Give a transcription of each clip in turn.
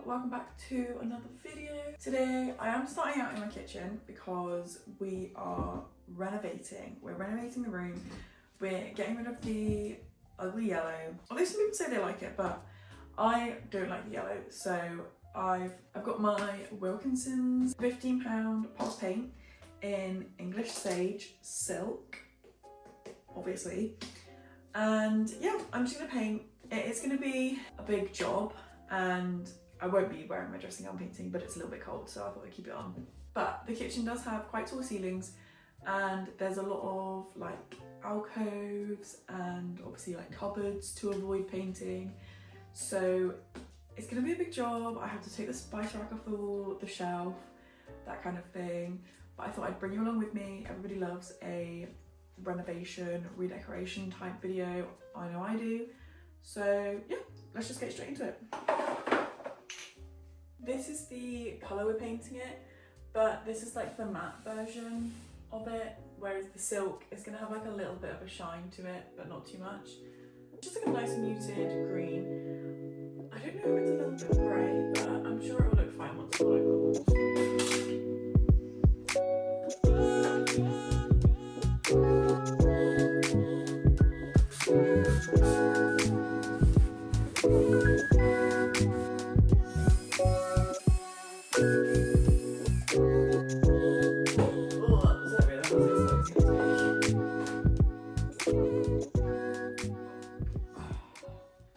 Welcome back to another video. Today I am starting out in my kitchen because we are renovating. We're renovating the room. We're getting rid of the ugly yellow. Although some people say they like it, but I don't like the yellow. So I've got my Wilkinson's £15 pot paint in English Sage Silk, obviously. And yeah, I'm just gonna paint. It's gonna be a big job, and I won't be wearing my dressing gown painting, but it's a little bit cold, so I thought I'd keep it on. But the kitchen does have quite tall ceilings, and there's a lot of like alcoves and obviously like cupboards to avoid painting. So it's gonna be a big job. I have to take the spice rack off the wall, the shelf, that kind of thing. But I thought I'd bring you along with me. Everybody loves a renovation, redecoration type video. I know I do. So yeah, let's just get straight into it. This is the colour we're painting it, but this is like the matte version of it, whereas the silk is going to have like a little bit of a shine to it, but not too much. Just like a nice muted green. I don't know if it's a little bit grey, but I'm sure it will look fine once it's all cool.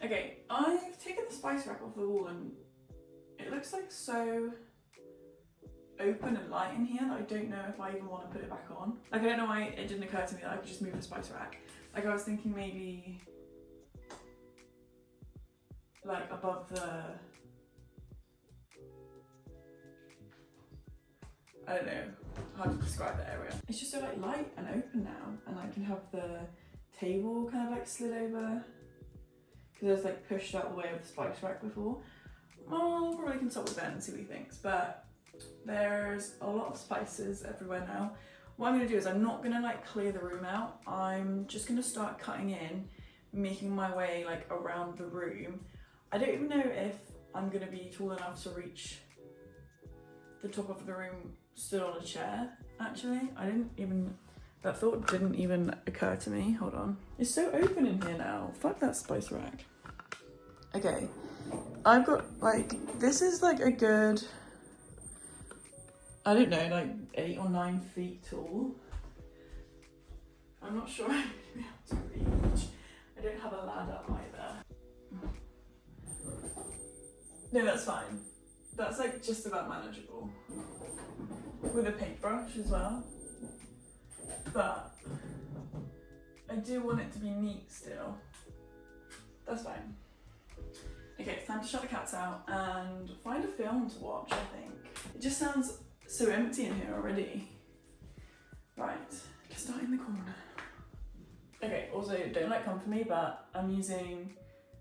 Okay, I've taken the spice rack off the wall and it looks like so open and light in here that I don't know if I even want to put it back on. Like, I don't know why it didn't occur to me that I could just move the spice rack. Like, I was thinking maybe like above the, I don't know how to describe the area. It's just so like light and open now, and I can have the table kind of like slid over, because I was like pushed out the way of the spice rack before. I'll probably consult with Ben and see what he thinks, but there's a lot of spices everywhere now. What I'm gonna do is I'm not gonna like clear the room out. I'm just gonna start cutting in, making my way like around the room. I don't even know if I'm gonna be tall enough to reach the top of the room stood on a chair, actually. That thought didn't even occur to me. Hold on. It's so open in here now. Fuck that spice rack. Okay, I've got like, this is like a good, I don't know, like 8 or 9 feet tall. I'm not sure I'm gonna be able to reach. I don't have a ladder either. No, that's fine. That's like just about manageable. With a paintbrush as well. But I do want it to be neat still. That's fine. Okay, it's time to shut the cats out and find a film to watch, I think. It just sounds so empty in here already. Right, let's start in the corner. Okay, also don't like come for me, but I'm using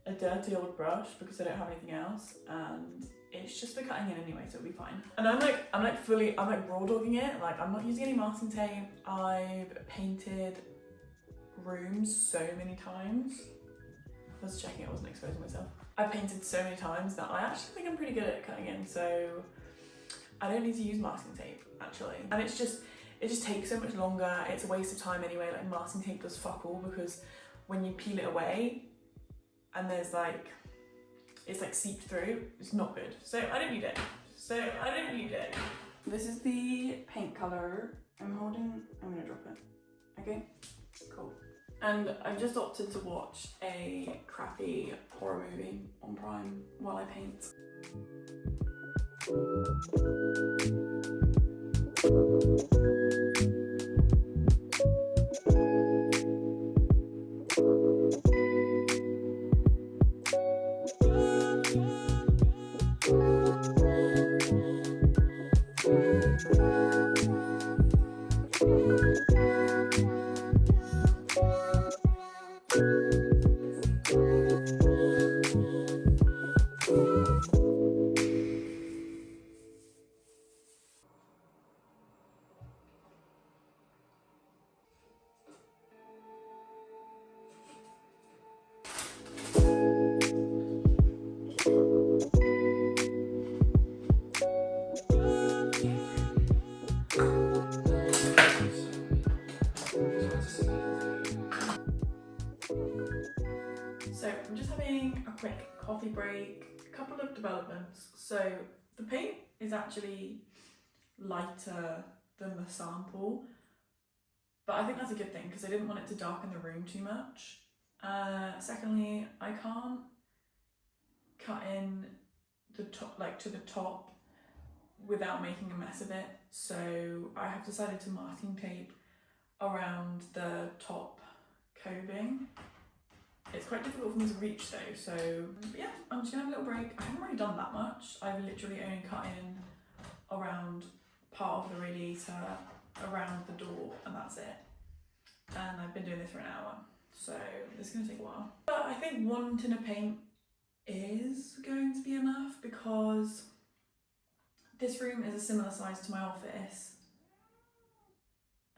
a dirty old brush because I don't have anything else, and it's just for cutting in anyway, so it'll be fine. And I'm like raw dogging it. Like, I'm not using any masking tape. I've painted rooms so many times. I was checking I wasn't exposing myself. I've painted so many times that I actually think I'm pretty good at cutting in, so I don't need to use masking tape, actually. And it just takes so much longer. It's a waste of time anyway. Like, masking tape does fuck all, because when you peel it away and there's like, it's like seeped through, it's not good. So I don't need it. This is the paint colour I'm holding. I'm gonna drop it. Okay, cool. And I've just opted to watch a crappy horror movie on Prime while I paint. coffee break, a couple of developments. So the paint is actually lighter than the sample, but I think that's a good thing because I didn't want it to darken the room too much. Secondly, I can't cut in the top, like to the top, without making a mess of it, so I have decided to masking tape around the top coving. It's quite difficult for me to reach though, so yeah, I'm just gonna have a little break. I haven't really done that much. I've literally only cut in around part of the radiator, around the door, and that's it. And I've been doing this for an hour, so this is gonna take a while. But I think one tin of paint is going to be enough because this room is a similar size to my office.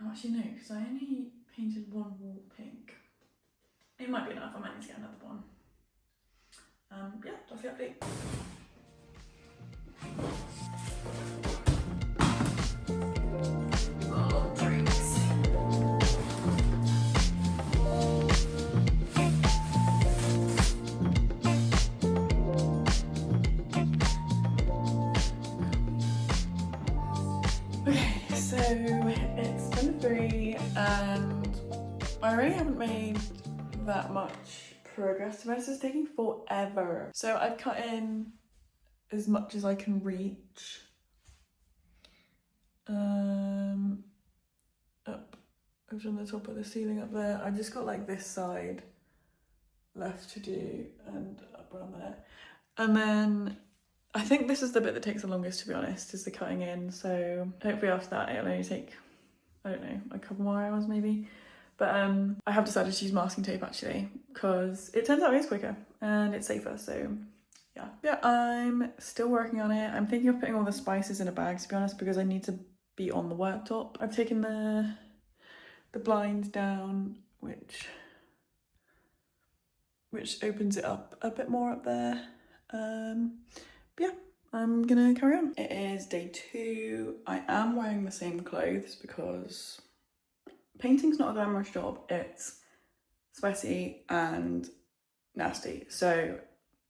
Oh, actually no, because I only painted one wall pink. It might be enough, I might need to get another one. Yeah, that's the update. Oh, drinks. Okay, so it's 10:03 and I really haven't made that much progress. To be honest, it's taking forever. So I've cut in as much as I can reach. Up over on the top of the ceiling up there. I've just got like this side left to do and up around there. And then I think this is the bit that takes the longest, to be honest, is the cutting in. So hopefully after that it'll only take, I don't know, a couple more hours maybe. But I have decided to use masking tape actually, because it turns out it is quicker and it's safer, so yeah. Yeah, I'm still working on it. I'm thinking of putting all the spices in a bag, to be honest, because I need to be on the worktop. I've taken the blinds down, which opens it up a bit more up there. Yeah, I'm gonna carry on. It is day 2. I am wearing the same clothes because painting's not a glamorous job, it's sweaty and nasty. So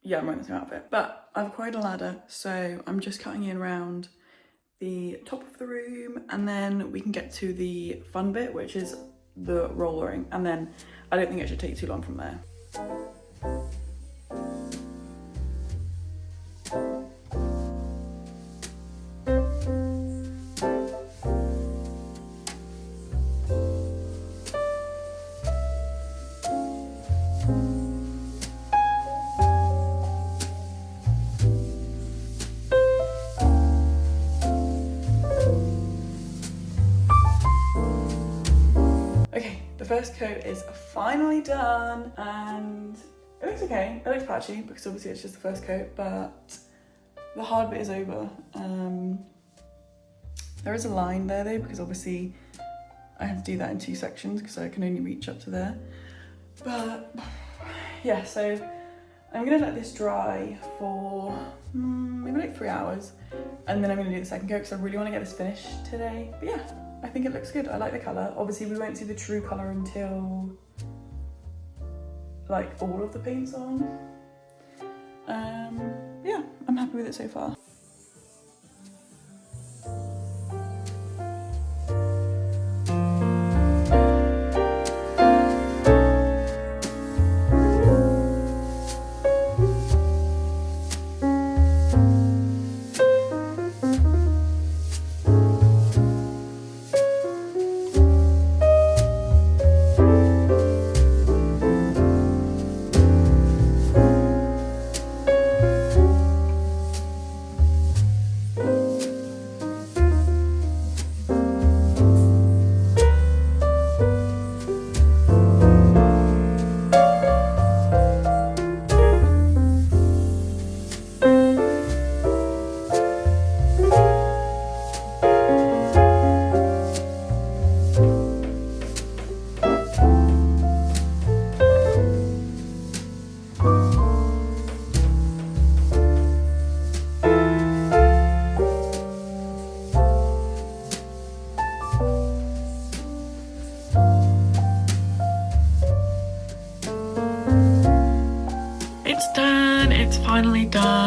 yeah, I'm wearing the same outfit. But I've acquired a ladder, so I'm just cutting in around the top of the room, and then we can get to the fun bit, which is the rollering, and then I don't think it should take too long from there. The first coat is finally done and it looks okay. It looks patchy because obviously it's just the first coat, but the hard bit is over. There is a line there though, because obviously I have to do that in 2 sections because I can only reach up to there. But yeah, so I'm gonna let this dry for maybe like 3 hours, and then I'm gonna do the second coat because I really want to get this finished today. But yeah, I think it looks good. I like the colour. Obviously we won't see the true colour until like all of the paint's on. Yeah, I'm happy with it so far.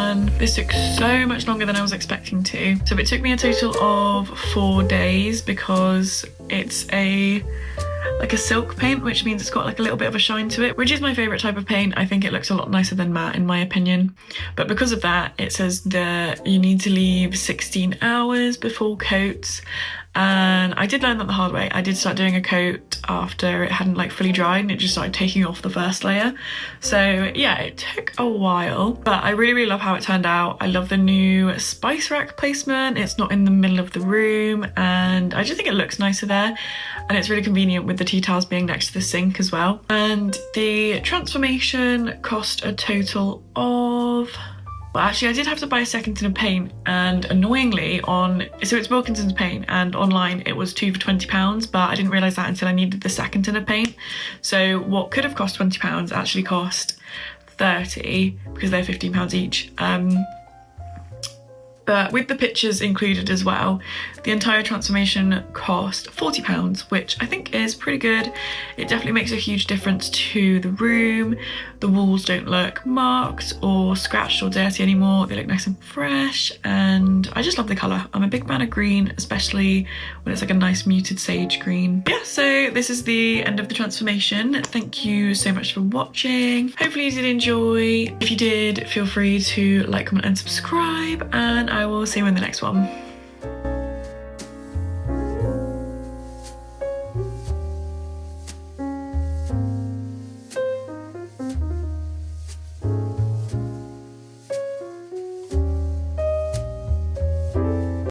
and this took so much longer than I was expecting to. So it took me a total of 4 days because it's like a silk paint, which means it's got like a little bit of a shine to it, which is my favourite type of paint. I think it looks a lot nicer than matte in my opinion. But because of that, it says that you need to leave 16 hours before coats. And I did learn that the hard way. I did start doing a coat after it hadn't like fully dried and it just started taking off the first layer. So yeah, it took a while, but I really love how it turned out. I love the new spice rack placement. It's not in the middle of the room and I just think it looks nicer there. And it's really convenient with the tea towels being next to the sink as well. And the transformation cost a total of... Well, actually, I did have to buy a second tin of paint, and annoyingly so it's Wilkinson's paint, and online it was 2 for £20, but I didn't realise that until I needed the second tin of paint. So what could have cost £20 actually cost £30 because they're £15 each. But with the pictures included as well, the entire transformation cost £40, which I think is pretty good. It definitely makes a huge difference to the room. The walls don't look marked or scratched or dirty anymore. They look nice and fresh, and I just love the colour. I'm a big fan of green, especially when it's like a nice muted sage green. Yeah, so this is the end of the transformation. Thank you so much for watching. Hopefully you did enjoy. If you did, feel free to like, comment and subscribe, and I will see you in the next one.